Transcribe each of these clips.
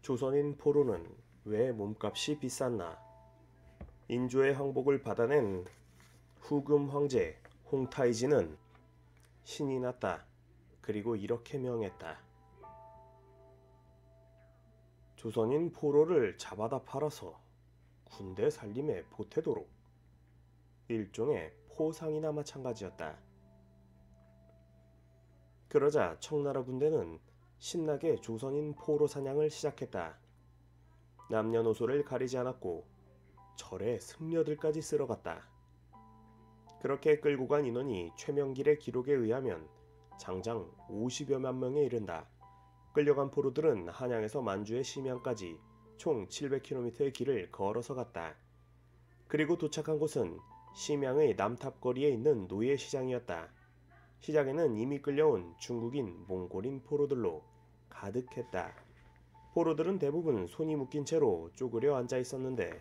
조선인 포로는 왜 몸값이 비쌌나? 인조의 항복을 받아낸 후금 황제 홍타이지는 신이 났다. 그리고 이렇게 명했다. 조선인 포로를 잡아다 팔아서 군대 살림에 보태도록. 일종의 포상이나 마찬가지였다. 그러자 청나라 군대는 신나게 조선인 포로 사냥을 시작했다. 남녀노소를 가리지 않았고 절에 승려들까지 쓸어갔다. 그렇게 끌고 간 인원이 최명길의 기록에 의하면 장장 50여만 명에 이른다. 끌려간 포로들은 한양에서 만주의 심양까지 총 700km의 길을 걸어서 갔다. 그리고 도착한 곳은 심양의 남탑거리에 있는 노예시장이었다. 시장에는 이미 끌려온 중국인, 몽골인 포로들로 가득했다. 포로들은 대부분 손이 묶인 채로 쪼그려 앉아 있었는데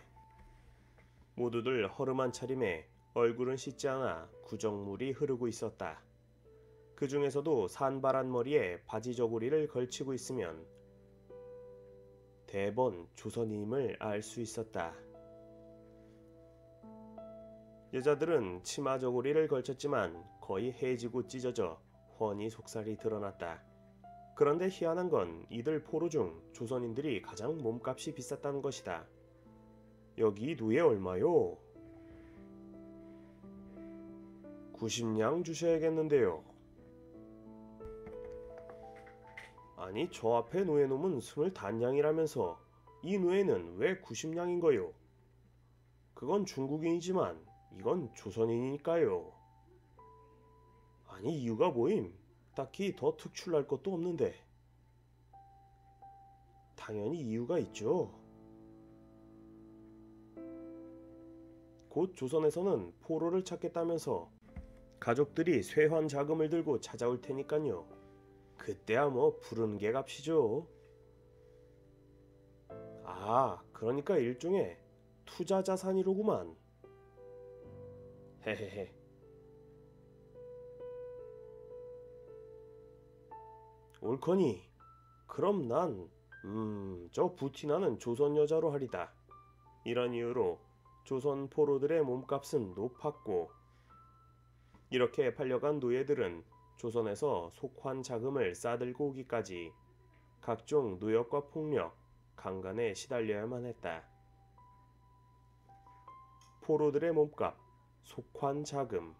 모두들 허름한 차림에 얼굴은 씻지 않아 구정물이 흐르고 있었다. 그 중에서도 산발한 머리에 바지 저고리를 걸치고 있으면 대번 조선인임을 알 수 있었다. 여자들은 치마 저고리를 걸쳤지만 거의 해지고 찢어져 훤히 속살이 드러났다. 그런데 희한한 건 이들 포로 중 조선인들이 가장 몸값이 비쌌다는 것이다. 여기 누에 얼마요? 90냥 주셔야겠는데요. 아니 저 앞에 누에놈은 20단냥이라면서 이 누에는 왜 90냥인 거요? 그건 중국인이지만 이건 조선인이니까요. 아니 이유가 뭐임? 딱히 더 특출날 것도 없는데. 당연히 이유가 있죠. 곧 조선에서는 포로를 찾겠다면서 가족들이 쇠환 자금을 들고 찾아올 테니깐요. 그때야 뭐 푸른 게 값이죠. 아, 그러니까 일종의 투자 자산이로구만. 헤헤헤. 옳거니. 그럼 난 저 부티나는 조선 여자로 하리다. 이런 이유로 조선 포로들의 몸값은 높았고 이렇게 팔려간 노예들은 조선에서 속환 자금을 싸들고 오기까지 각종 노역과 폭력, 강간에 시달려야만 했다. 포로들의 몸값, 속환 자금.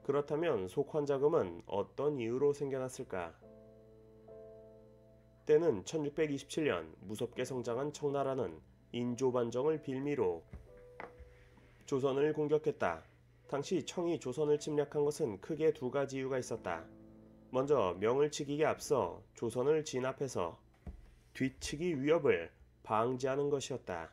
그렇다면 속환 자금은 어떤 이유로 생겨났을까? 때는 1627년 무섭게 성장한 청나라는 인조 반정을 빌미로 조선을 공격했다. 당시 청이 조선을 침략한 것은 크게 두 가지 이유가 있었다. 먼저 명을 치기에 앞서 조선을 진압해서 뒤치기 위협을 방지하는 것이었다.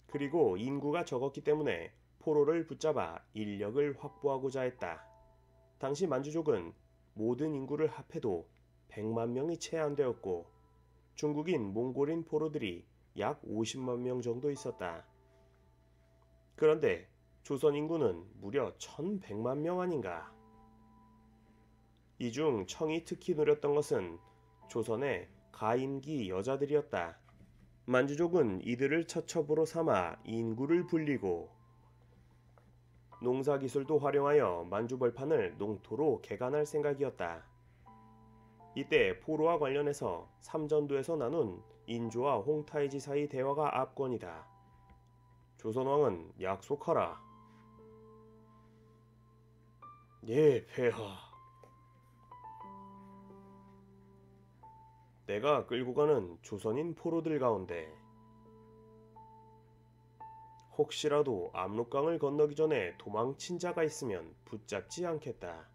그리고 인구가 적었기 때문에 포로를 붙잡아 인력을 확보하고자 했다. 당시 만주족은 모든 인구를 합해도 100만 명이 채 안 되었고 중국인, 몽골인 포로들이 약 50만 명 정도 있었다. 그런데 조선 인구는 무려 1100만 명 아닌가. 이 중 청이 특히 노렸던 것은 조선의 가임기 여자들이었다. 만주족은 이들을 처첩으로 삼아 인구를 불리고 농사기술도 활용하여 만주벌판을 농토로 개간할 생각이었다. 이때 포로와 관련해서 삼전도에서 나눈 인조와 홍타이지 사이 대화가 압권이다. 조선왕은 약속하라. 예, 폐하. 내가 끌고 가는 조선인 포로들 가운데 혹시라도 압록강을 건너기 전에 도망친 자가 있으면 붙잡지 않겠다.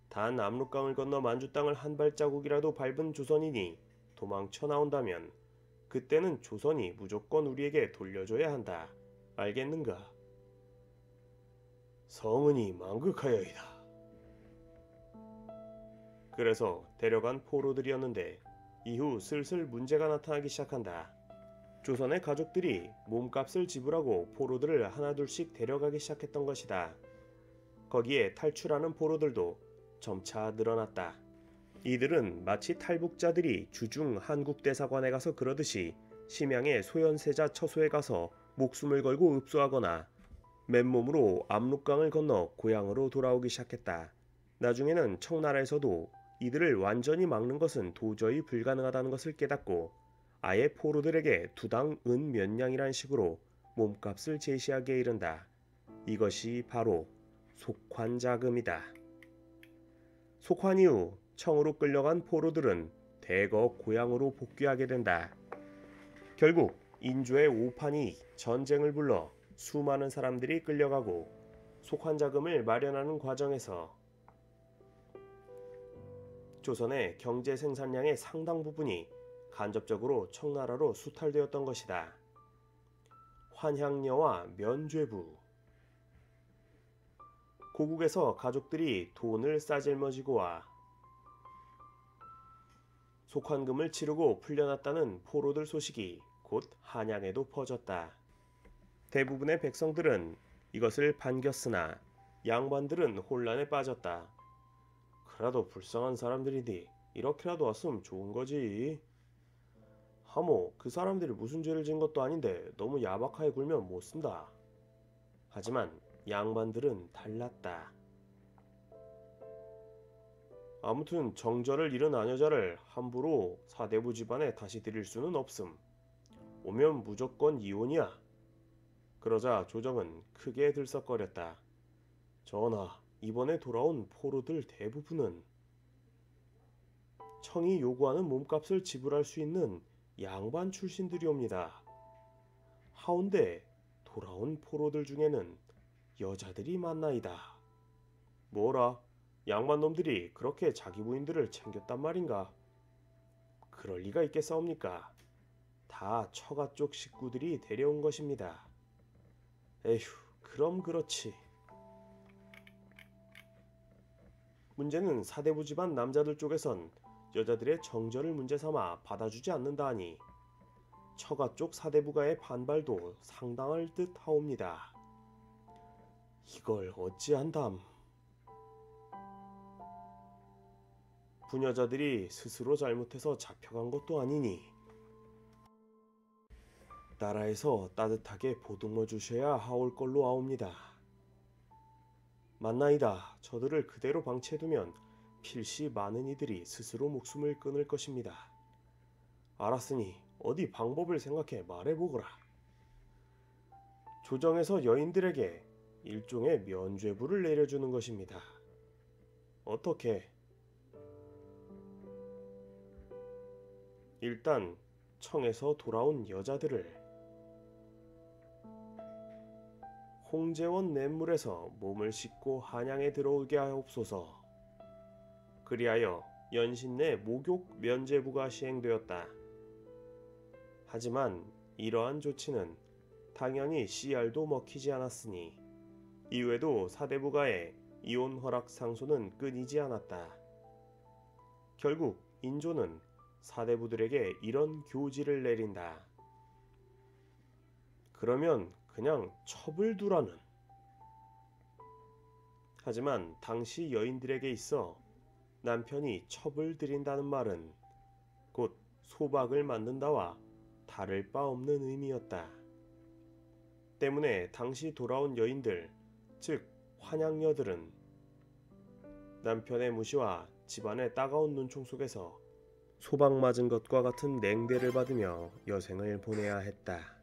단 압록강을 건너 만주 땅을 한 발자국이라도 밟은 조선인이 도망쳐 나온다면 그때는 조선이 무조건 우리에게 돌려줘야 한다. 알겠는가? 성은이 망극하여이다. 그래서 데려간 포로들이었는데 이후 슬슬 문제가 나타나기 시작한다. 조선의 가족들이 몸값을 지불하고 포로들을 하나둘씩 데려가기 시작했던 것이다. 거기에 탈출하는 포로들도 점차 늘어났다. 이들은 마치 탈북자들이 주중 한국 대사관에 가서 그러듯이 심양의 소현세자 처소에 가서 목숨을 걸고 읍소하거나 맨몸으로 압록강을 건너 고향으로 돌아오기 시작했다. 나중에는 청나라에서도 이들을 완전히 막는 것은 도저히 불가능하다는 것을 깨닫고 아예 포로들에게 두당 은 몇 냥이란 식으로 몸값을 제시하기에 이른다. 이것이 바로 속환자금이다. 속환 이후 청으로 끌려간 포로들은 대거 고향으로 복귀하게 된다. 결국 인조의 오판이 전쟁을 불러 수많은 사람들이 끌려가고 속환자금을 마련하는 과정에서 조선의 경제 생산량의 상당 부분이 간접적으로 청나라로 수탈되었던 것이다. 환향녀와 면죄부. 고국에서 가족들이 돈을 싸질머지고 와 속환금을 치르고 풀려났다는 포로들 소식이 곧 한양에도 퍼졌다. 대부분의 백성들은 이것을 반겼으나 양반들은 혼란에 빠졌다. 그래도 불쌍한 사람들이니 이렇게라도 왔으면 좋은 거지. 하모, 그 사람들이 무슨 죄를 지은 것도 아닌데 너무 야박하게 굴면 못 쓴다. 하지만 양반들은 달랐다. 아무튼 정절을 잃은 아녀자를 함부로 사대부 집안에 다시 들일 수는 없음. 오면 무조건 이혼이야. 그러자 조정은 크게 들썩거렸다. 전하, 이번에 돌아온 포로들 대부분은 청이 요구하는 몸값을 지불할 수 있는 양반 출신들이옵니다. 하운데 돌아온 포로들 중에는 여자들이 많나이다. 뭐라? 양반 놈들이 그렇게 자기 부인들을 챙겼단 말인가? 그럴 리가 있겠사옵니까? 다 처가 쪽 식구들이 데려온 것입니다. 에휴, 그럼 그렇지. 문제는 사대부 집안 남자들 쪽에선 여자들의 정절을 문제 삼아 받아주지 않는다 하니 처가 쪽 사대부가의 반발도 상당할 듯 하옵니다. 이걸 어찌한담. 부녀자들이 스스로 잘못해서 잡혀간 것도 아니니 나라에서 따뜻하게 보듬어 주셔야 하올 걸로 아옵니다. 맞나이다. 저들을 그대로 방치해두면 필시 많은 이들이 스스로 목숨을 끊을 것입니다. 알았으니 어디 방법을 생각해 말해보거라. 조정에서 여인들에게 일종의 면죄부를 내려주는 것입니다. 어떻게? 일단 청에서 돌아온 여자들을 홍제원 냇물에서 몸을 씻고 한양에 들어오게 하옵소서. 그리하여 연신 내 목욕 면죄부가 시행되었다. 하지만 이러한 조치는 당연히 씨알도 먹히지 않았으니 이후에도 사대부가의 이혼 허락 상소는 끊이지 않았다. 결국 인조는 사대부들에게 이런 교지를 내린다. 그러면 그냥 첩을 두라는. 하지만 당시 여인들에게 있어 남편이 첩을 들인다는 말은 곧 소박을 만든다와 다를 바 없는 의미였다. 때문에 당시 돌아온 여인들, 즉 환양녀들은 남편의 무시와 집안의 따가운 눈총 속에서 소박 맞은 것과 같은 냉대를 받으며 여생을 보내야 했다.